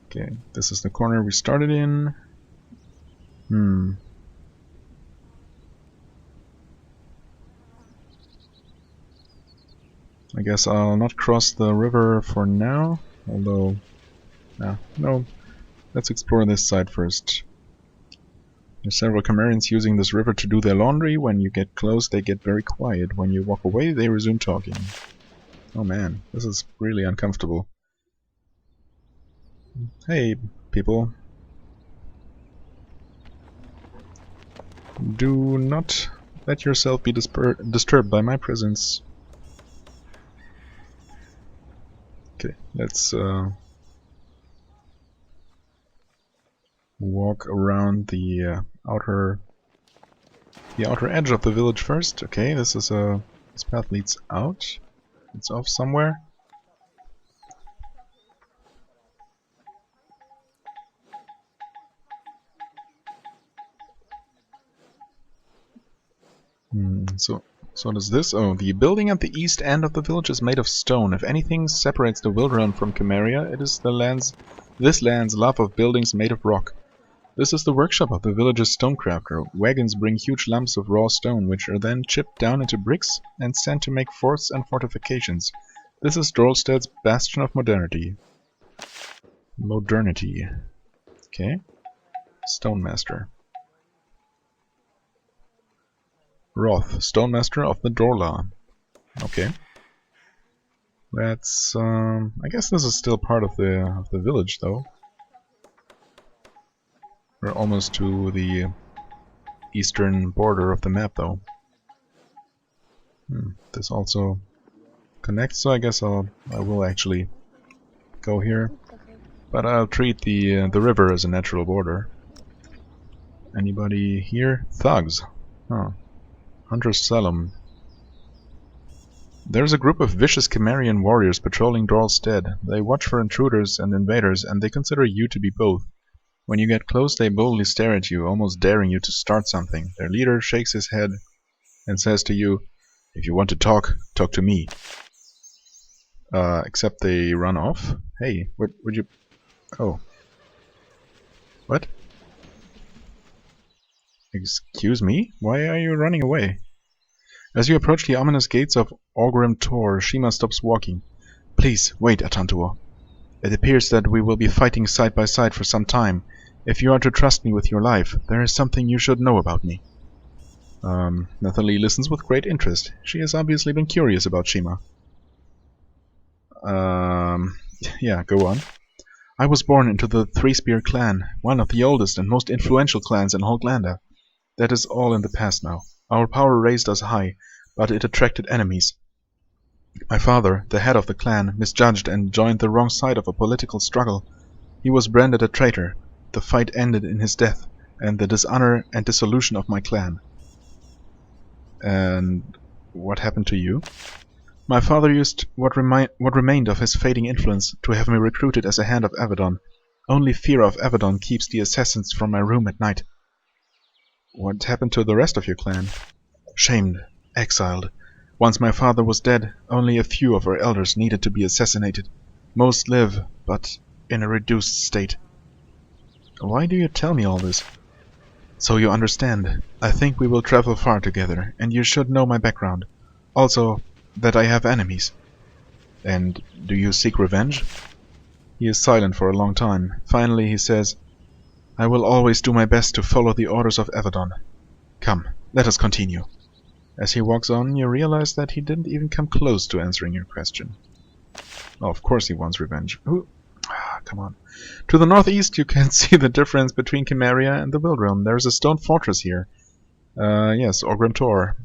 Okay, this is the corner we started in. I guess I'll not cross the river for now, although... no. Let's explore this side first. There's several Khemerians using this river to do their laundry. When you get close, they get very quiet. When you walk away, they resume talking. Oh man, this is really uncomfortable. Hey, people. Do not let yourself be disturbed by my presence. Okay, let's walk around the outer edge of the village first. Okay, this path leads out. It's off somewhere. So what is this? Oh, the building at the east end of the village is made of stone. If anything separates the Wildrome from Khemeria, it is this land's love of buildings made of rock. This is the workshop of the village's stonecrafter. Wagons bring huge lumps of raw stone, which are then chipped down into bricks and sent to make forts and fortifications. This is Dhorl Stead's bastion of modernity. Okay. Stonemaster. Roth, Stonemaster of the Dhorla. Okay. That's I guess this is still part of the village though. We're almost to the eastern border of the map though. This also connects, so I guess I will actually go here. But I'll treat the river as a natural border. Anybody here? Thugs. Huh. Hunter's Salem. There's a group of vicious Khemerian warriors patrolling Dhorl Stead. They watch for intruders and invaders, and they consider you to be both. When you get close, they boldly stare at you, almost daring you to start something. Their leader shakes his head and says to you, "If you want to talk, talk to me." Except they run off. Hey, what would you... Oh. What? Excuse me? Why are you running away? As you approach the ominous gates of Orgrim Tor, Shima stops walking. "Please, wait, Atantua." It appears that we will be fighting side by side for some time. If you are to trust me with your life, there is something you should know about me. Nathalie listens with great interest. She has obviously been curious about Shima. Yeah, go on. I was born into the Three-Spear clan, one of the oldest and most influential clans in Holglanda. That is all in the past now. Our power raised us high, but it attracted enemies. My father, the head of the clan, misjudged and joined the wrong side of a political struggle. He was branded a traitor. The fight ended in his death, and the dishonor and dissolution of my clan. And what happened to you? My father used what remained of his fading influence to have me recruited as a hand of Avadon. Only fear of Avadon keeps the assassins from my room at night. What happened to the rest of your clan? Shamed, exiled. Once my father was dead, only a few of our elders needed to be assassinated. Most live, but in a reduced state. Why do you tell me all this? So you understand. I think we will travel far together, and you should know my background. Also, that I have enemies. And do you seek revenge? He is silent for a long time. Finally he says, I will always do my best to follow the orders of Avadon. Come, let us continue. As he walks on, you realize that he didn't even come close to answering your question. Oh, of course he wants revenge. Who? Come on. To the northeast you can see the difference between Khemeria and the Wild Realm. There is a stone fortress here. Yes, Orgrim Tor.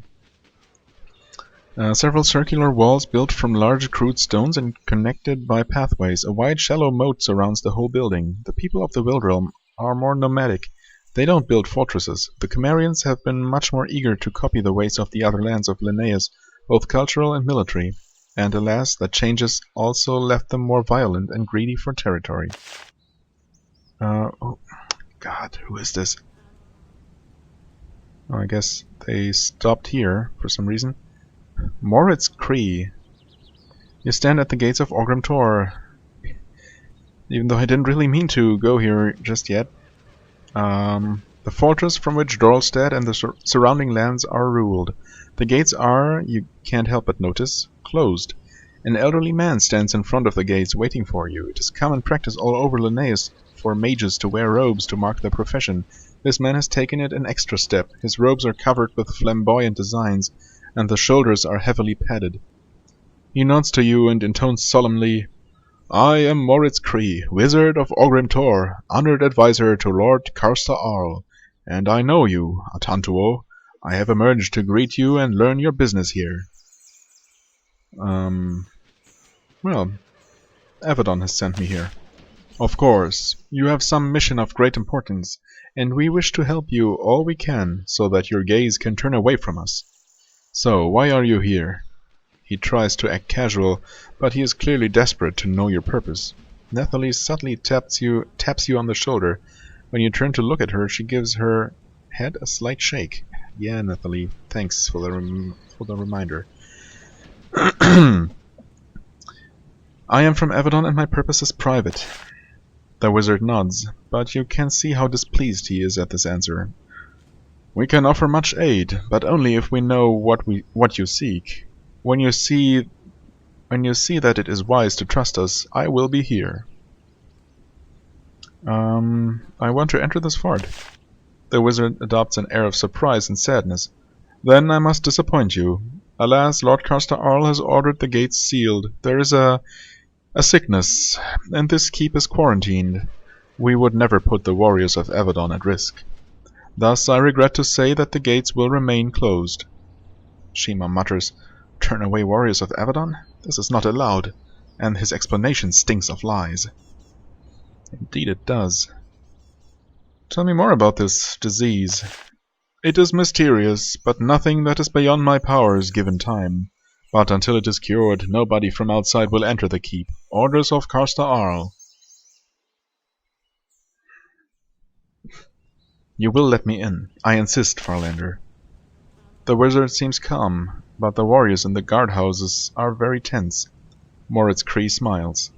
Several circular walls built from large crude stones and connected by pathways. A wide shallow moat surrounds the whole building. The people of the Wild Realm are more nomadic. They don't build fortresses. The Khemerians have been much more eager to copy the ways of the other lands of Linnaeus, both cultural and military. And alas, that changes also left them more violent and greedy for territory. Oh, God, who is this? Oh, I guess they stopped here for some reason. Moritz Kree. You stand at the gates of Orgrim Tor. Even though I didn't really mean to go here just yet. The fortress from which Dhorl Stead and the surrounding lands are ruled. The gates are, you can't help but notice, closed. An elderly man stands in front of the gates waiting for you. It is common practice all over Linnaeus for mages to wear robes to mark their profession. This man has taken it an extra step. His robes are covered with flamboyant designs, and the shoulders are heavily padded. He nods to you and intones solemnly, I am Moritz Kree, wizard of Orgrim Tor, honored advisor to Lord Karsta Arl, and I know you, Atantuo. I have emerged to greet you and learn your business here. Well, Avadon has sent me here. Of course, you have some mission of great importance, and we wish to help you all we can so that your gaze can turn away from us. So, why are you here? He tries to act casual, but he is clearly desperate to know your purpose. Nathalie subtly taps you on the shoulder. When you turn to look at her, she gives her head a slight shake. Yeah, Nathalie, thanks for the reminder. I am from Avadon and my purpose is private. The wizard nods, but you can see how displeased he is at this answer. We can offer much aid, but only if we know what you seek. When you see that it is wise to trust us, I will be here. I want to enter this fort. The wizard adopts an air of surprise and sadness. Then I must disappoint you. Alas, Lord Karsta Arl has ordered the gates sealed. There is a sickness, and this keep is quarantined. We would never put the warriors of Avadon at risk. Thus I regret to say that the gates will remain closed. Shima mutters, Turn away warriors of Avadon? This is not allowed, and his explanation stinks of lies. Indeed it does. Tell me more about this disease. It is mysterious, but nothing that is beyond my powers given time. But until it is cured, nobody from outside will enter the keep. Orders of Karsta Arl. You will let me in. I insist, Farlander. The wizard seems calm, but the warriors in the guardhouses are very tense. Moritz Kree smiles.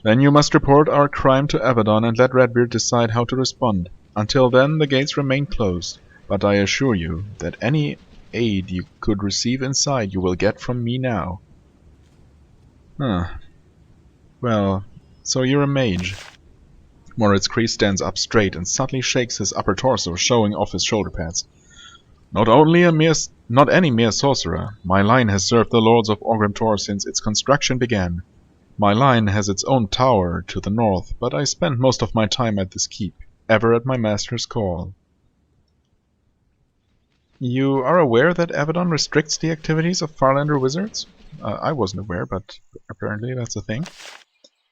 Then you must report our crime to Avadon and let Redbeard decide how to respond. Until then, the gates remain closed, but I assure you that any aid you could receive inside you will get from me now. Well, So you're a mage. Moritz Kreese stands up straight and subtly shakes his upper torso, showing off his shoulder pads. Not any mere sorcerer. My line has served the lords of Orgrim Tor since its construction began. My line has its own tower to the north, but I spend most of my time at this keep, ever at my master's call. You are aware that Avadon restricts the activities of Farlander wizards? I wasn't aware, but apparently that's a thing.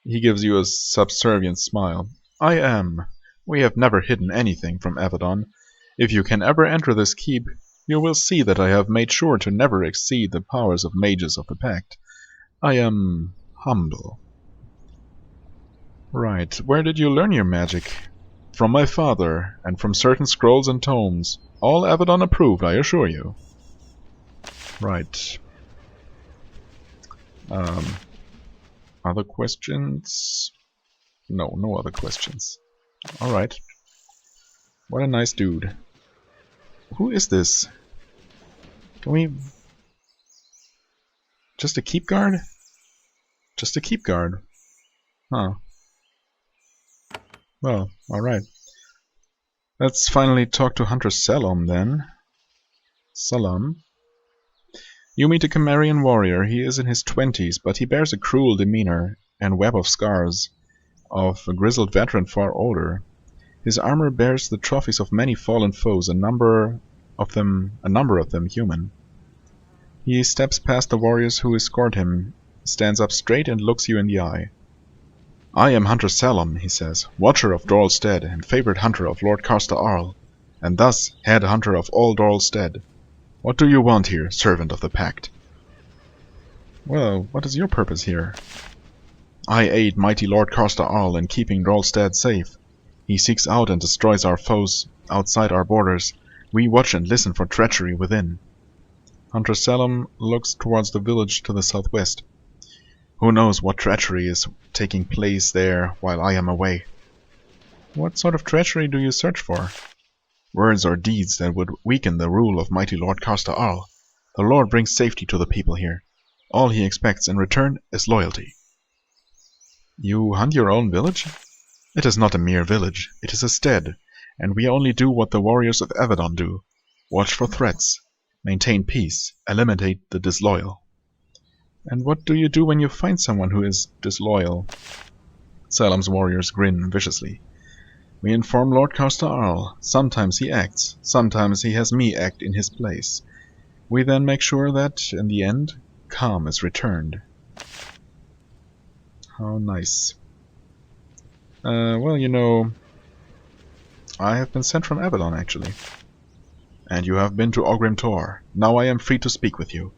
He gives you a subservient smile. I am. We have never hidden anything from Avadon. If you can ever enter this keep, you will see that I have made sure to never exceed the powers of mages of the Pact. I am humble. Right. Where did you learn your magic? From my father, and from certain scrolls and tomes. All Avadon approved, I assure you. Right. Other questions? No, no other questions. Alright. What a nice dude. Who is this? Can we... Just a keep guard? Just a keep guard. Huh. Well, alright. Let's finally talk to Hunter Salam then. Salam. You meet a Khemerian warrior. He is in his 20s, but he bears a cruel demeanor and web of scars of a grizzled veteran far older. His armor bears the trophies of many fallen foes, a number of them human. He steps past the warriors who escort him, stands up straight and looks you in the eye. I am Hunter Salam, he says, watcher of Dhorl Stead and favorite hunter of Lord Karsta Arl, and thus head hunter of all Dhorl Stead. What do you want here, servant of the Pact? Well, what is your purpose here? I aid mighty Lord Karsta Arl in keeping Dhorl Stead safe. He seeks out and destroys our foes outside our borders. We watch and listen for treachery within. Hunter Salam looks towards the village to the southwest. Who knows what treachery is taking place there while I am away? What sort of treachery do you search for? Words or deeds that would weaken the rule of mighty Lord Karsta Arl. The Lord brings safety to the people here. All he expects in return is loyalty. You hunt your own village? It is not a mere village, it is a stead, and we only do what the warriors of Avadon do. Watch for threats, maintain peace, eliminate the disloyal. And what do you do when you find someone who is disloyal? Salam's warriors grin viciously. We inform Lord Karsta Arl. Sometimes he acts, sometimes he has me act in his place. We then make sure that, in the end, calm is returned. How nice. Well, you know, I have been sent from Avadon, actually. And you have been to Orgrim Tor. Now I am free to speak with you.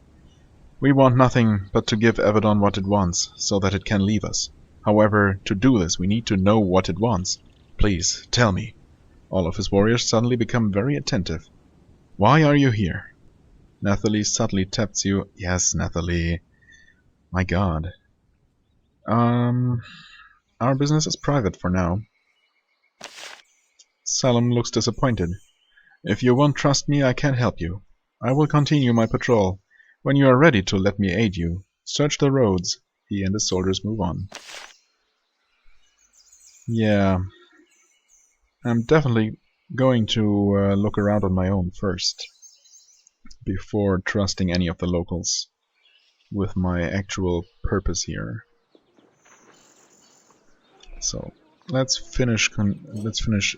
We want nothing but to give Avadon what it wants, so that it can leave us. However, to do this, we need to know what it wants. Please, tell me. All of his warriors suddenly become very attentive. Why are you here? Nathalie subtly taps you. Yes, Nathalie. My god. Our business is private for now. Salam looks disappointed. If you won't trust me, I can't help you. I will continue my patrol. When you are ready to let me aid you, search the roads. He and his soldiers move on. Yeah. I'm definitely going to look around on my own first, before trusting any of the locals with my actual purpose here. So let's finish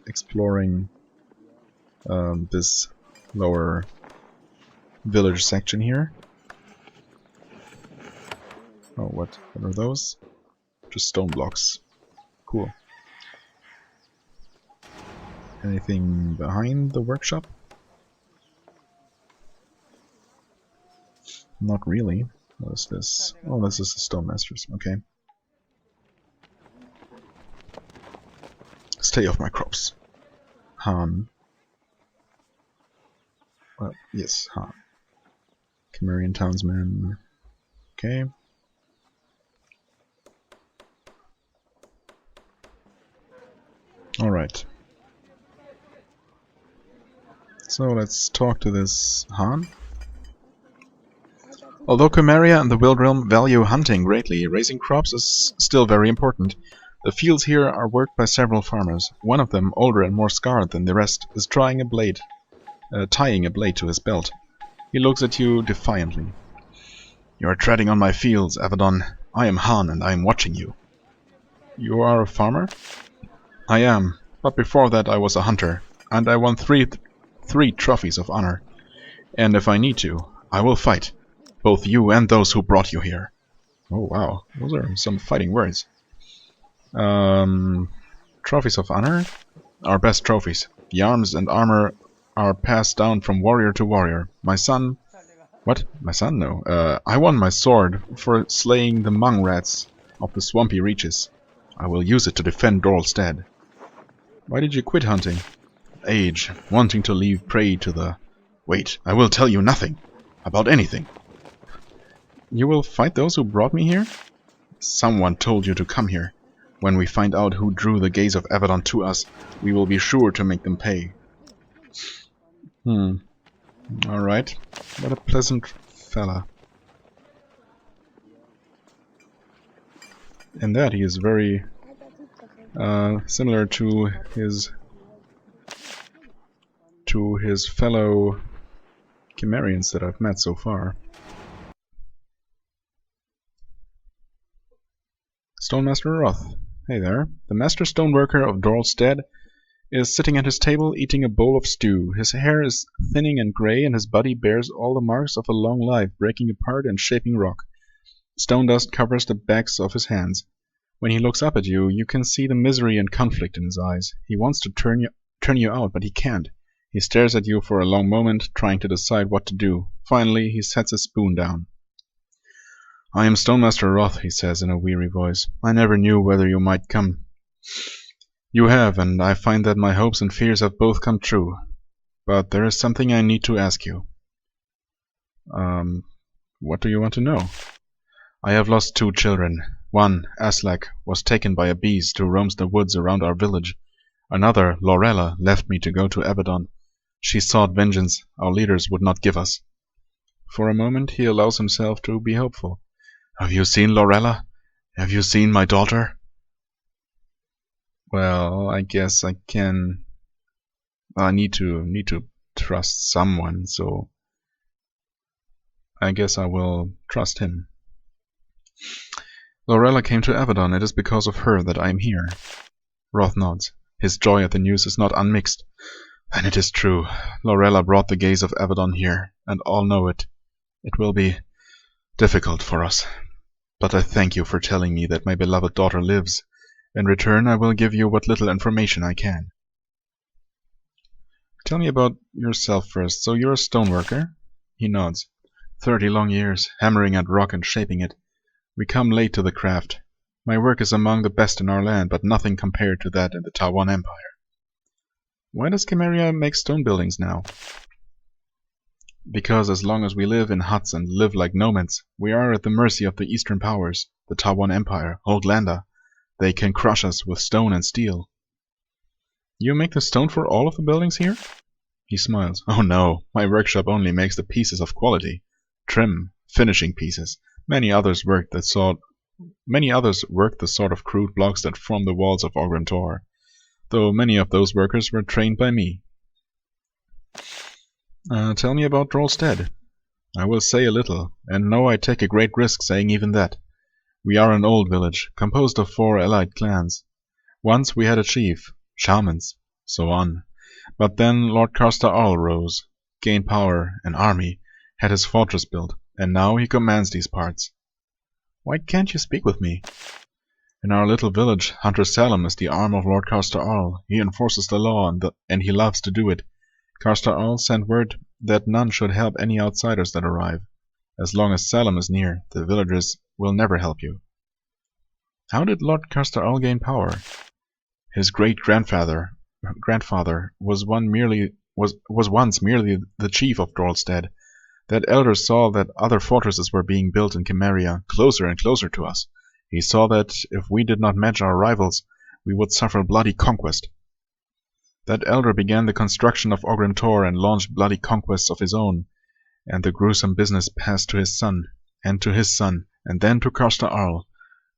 exploring this lower village section here. Oh, what are those? Just stone blocks. Cool. Anything behind the workshop? Not really. What is this? Oh, this is the Stone Masters. Okay. Stay off my crops. Han. Well, yes, Han. Khemerian townsman. Okay. Alright. So let's talk to this Han. Although Khemeria and the Wild Realm value hunting greatly, raising crops is still very important. The fields here are worked by several farmers. One of them, older and more scarred than the rest, is tying a blade to his belt. He looks at you defiantly. You are treading on my fields, Avadon. I am Han, and I am watching you. You are a farmer? I am, but before that I was a hunter, and I won three trophies of honor. And if I need to, I will fight, both you and those who brought you here. Oh wow, those are some fighting words. Trophies of honor? Our best trophies. The arms and armor are passed down from warrior to warrior. My son... What? My son? No. I won my sword for slaying the mung rats of the swampy reaches. I will use it to defend Dhorl Stead. Why did you quit hunting? Age. Wanting to leave prey to the... Wait, I will tell you nothing. About anything. You will fight those who brought me here? Someone told you to come here. When we find out who drew the gaze of Avadon to us, we will be sure to make them pay. Alright. What a pleasant fella. In that he is very similar to his fellow Khemerians that I've met so far. Stonemaster Roth. Hey there. The master stoneworker of Dhorl Stead is sitting at his table eating a bowl of stew. His hair is thinning and grey, and his body bears all the marks of a long life breaking apart and shaping rock. Stone dust covers the backs of his hands. When he looks up at you, you can see the misery and conflict in his eyes. He wants to turn you out, but he can't. He stares at you for a long moment, trying to decide what to do. Finally, he sets his spoon down. I am Stonemaster Roth, he says in a weary voice. I never knew whether you might come. You have, and I find that my hopes and fears have both come true. But there is something I need to ask you. What do you want to know? I have lost 2 children. One, Aslak, was taken by a beast who roams the woods around our village. Another, Lorella, left me to go to Avadon. She sought vengeance our leaders would not give us. For a moment he allows himself to be hopeful. Have you seen Lorella? Have you seen my daughter? Well, I guess I can... I need to trust someone, so... I guess I will trust him. Lorella came to Avadon. It is because of her that I am here. Roth nods. His joy at the news is not unmixed. Then it is true. Lorella brought the gaze of Avadon here, and all know it. It will be difficult for us. But I thank you for telling me that my beloved daughter lives. In return, I will give you what little information I can. Tell me about yourself first. So you're a stoneworker? He nods. 30 long years, hammering at rock and shaping it. We come late to the craft. My work is among the best in our land, but nothing compared to that in the Tawan Empire. Why does Khemeria make stone buildings now? Because as long as we live in huts and live like nomads, we are at the mercy of the Eastern powers, the Tawan Empire, Hoglanda. They can crush us with stone and steel. You make the stone for all of the buildings here? He smiles. Oh no, my workshop only makes the pieces of quality. Trim, finishing pieces. Many others work the sort of crude blocks that form the walls of Tor, though many of those workers were trained by me. Tell me about Dhorl Stead. I will say a little, and know I take a great risk saying even that. We are an old village, composed of 4 allied clans. Once we had a chief, shamans, so on. But then Lord Karsta Arl rose, gained power, an army, had his fortress built, and now he commands these parts. Why can't you speak with me? In our little village, Hunter Salem is the arm of Lord Karsta Arl. He enforces the law, and he loves to do it. Karsta Arl sent word that none should help any outsiders that arrive. As long as Salem is near, the villagers will never help you. How did Lord Karsta Arl gain power? His great-grandfather was once merely the chief of Dhorl Stead. That elder saw that other fortresses were being built in Khemeria, closer and closer to us. He saw that if we did not match our rivals, we would suffer bloody conquest. That elder began the construction of Tor and launched bloody conquests of his own, and the gruesome business passed to his son, and to his son, and then to Karsta Arl.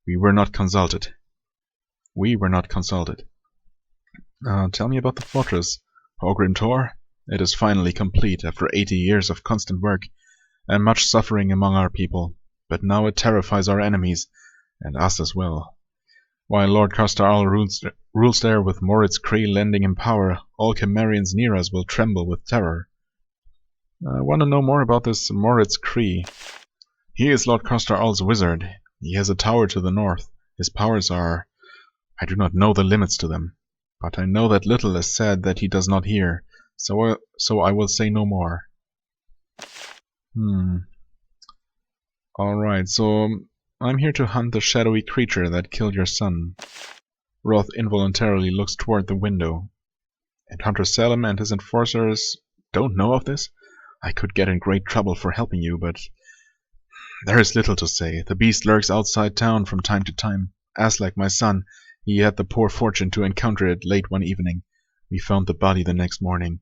We were not consulted. We were not consulted. Tell me about the fortress, Hogrim Tor. It is finally complete after 80 years of constant work and much suffering among our people, but now it terrifies our enemies, and us as well. While Lord Castarl rules there with Moritz Kree lending him power, all Khemerians near us will tremble with terror. I want to know more about this Moritz Kree. He is Lord Castarl's wizard. He has a tower to the north. His powers are... I do not know the limits to them, but I know that little is said that he does not hear, so I will say no more. Alright, so I'm here to hunt the shadowy creature that killed your son. Roth involuntarily looks toward the window. And Hunter Salem and his enforcers don't know of this? I could get in great trouble for helping you, but there is little to say. The beast lurks outside town from time to time. As like my son, he had the poor fortune to encounter it late one evening. We found the body the next morning.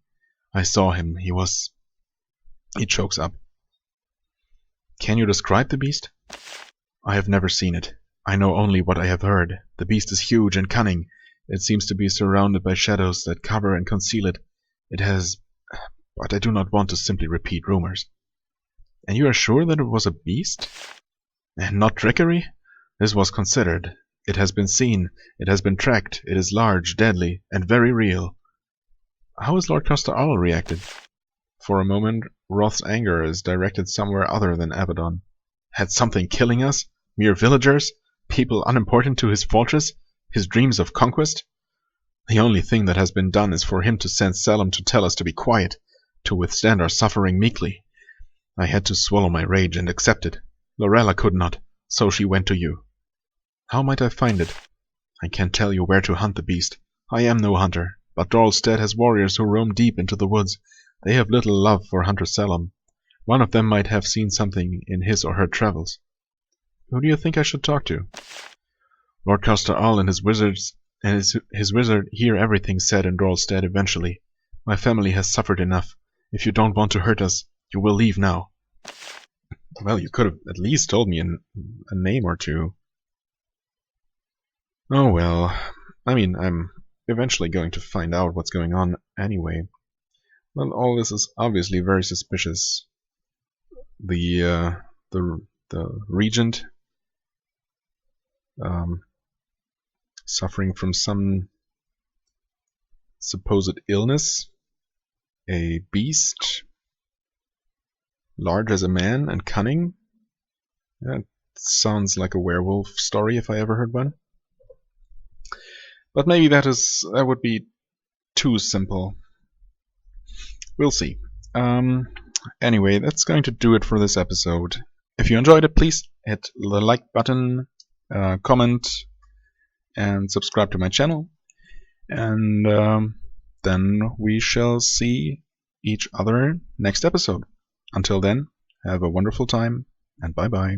I saw him. He chokes up. Can you describe the beast? I have never seen it. I know only what I have heard. The beast is huge and cunning. It seems to be surrounded by shadows that cover and conceal it. It has... but I do not want to simply repeat rumors. And you are sure that it was a beast? And not trickery? This was considered. It has been seen. It has been tracked. It is large, deadly, and very real. How has Lord Castarl reacted? For a moment, Roth's anger is directed somewhere other than Avadon. Had something killing us? Mere villagers? People unimportant to his fortress? His dreams of conquest? The only thing that has been done is for him to send Salem to tell us to be quiet, to withstand our suffering meekly. I had to swallow my rage and accept it. Lorella could not, so she went to you. How might I find it? I can't tell you where to hunt the beast. I am no hunter, but Dhorl Stead has warriors who roam deep into the woods. They have little love for Hunter Salem. One of them might have seen something in his or her travels. Who do you think I should talk to? Lord Castarl and his wizards and his wizard hear everything said in Dhorl Stead eventually. My family has suffered enough. If you don't want to hurt us, you will leave now. Well, you could have at least told me a name or two. Oh well. I mean, I'm eventually going to find out what's going on anyway. Well, all this is obviously very suspicious. The regent suffering from some supposed illness, a beast, large as a man and cunning. That sounds like a werewolf story if I ever heard one. But maybe that would be too simple. We'll see. Anyway, that's going to do it for this episode. If you enjoyed it, please hit the like button, comment, and subscribe to my channel. And then we shall see each other next episode. Until then, have a wonderful time, and bye-bye.